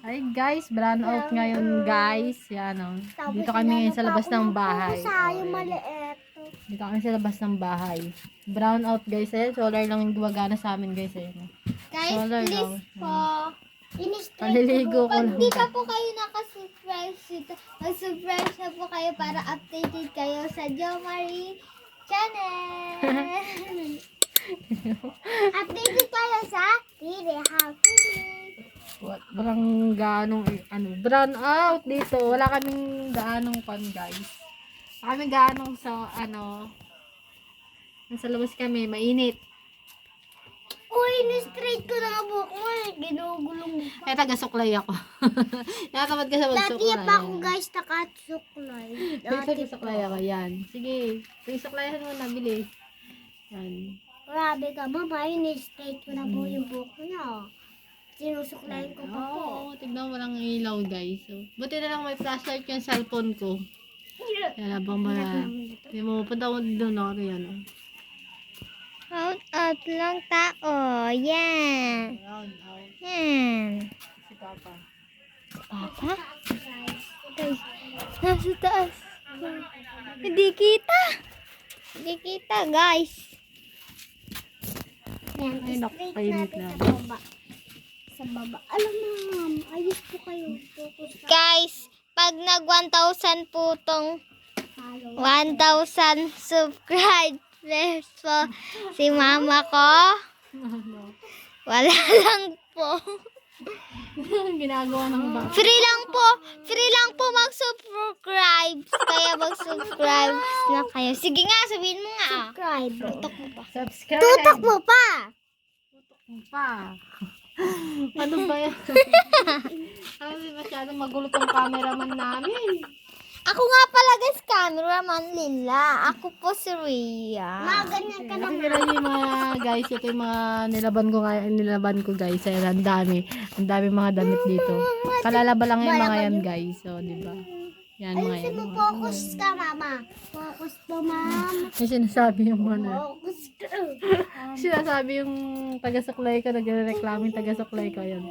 Ay guys, brown out ngayon guys. Yan o. Dito kami ngayon sa labas ng bahay. Dito kami sa labas ng bahay. Brown out guys. Ayan, solar lang yung gumagana sa amin guys. Ayan. Guys, Solar please lang. po. Paliligo ko Pag lang. di pa po kayo nakasubscribe dito, mag-subscribe na po kayo para updated kayo sa Jo Marie channel. Updated kayo sa Tiri Happy. Walang ganong brown out dito. Wala kaming gaanong pan guys. Wala kaming gaanong sa nasa labas kami, mainit. Uy, ni-straight ko na nga buhok mo. Ginugulong mo pa. Kaya taga-suklay ako. Nakatamad ka sa magsuklay. Dati pa ako guys nakasuklay. Taga-suklay ako, yan. Sige, taga-suklayan mo na, bilis. Yan. Grabe ka ba? Ni-straight ko na po yung buhok niya. Sinusuklayin ko pa po. Oo, tignan mo lang ilaw guys. So, buti na lang may flashlight yung cellphone ko. Yan, habang hindi mo, punta ko doon ako yan. Out lang tao. Yan. Round out. Yan. Si Papa. Papa? Guys, nasa taas. Hindi kita. Hindi kita, guys. Yan, Ay, naku, straight kainit natin na. sa baba. Sa baba. Alam mo, ma'am, ayos po kayo. Guys, pag nag 1,000 po tong 1,000 subscribers po si mama ko. Wala lang po. Ginagawa ng bata. Free lang po mag-subscribe. Kaya mag-subscribe na kayo. Sige nga, sabihin mo nga. Subscribe. Tutok mo pa. Subscribe. Tutok mo pa. Pa. Ano ba yan? Ay, masyadong magulo tong cameraman namin. Ako nga pala guys, cameraman Lila. Ako po si Rhea. Ganyan ka Nakikita niyo yung mga guys, ito yung mga nilaban ko guys. Ayan, ang dami. Ang dami mga damit dito. Kalalaba lang yung mga yan guys. So, di ba? Yan mga yan. Ayusin mo, focus ka, mama. Focus po, ma'am. May sinasabi yung mga Focus ka. sinasabi yung taga-suklay ko, nagre-reklamo yung taga-suklay ko. Yan.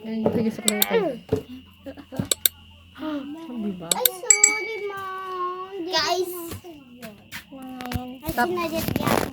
Yan yung taga-suklay ko. Di ba? Ay, sorry, ma'am. Guys. Ay, sinadya yan.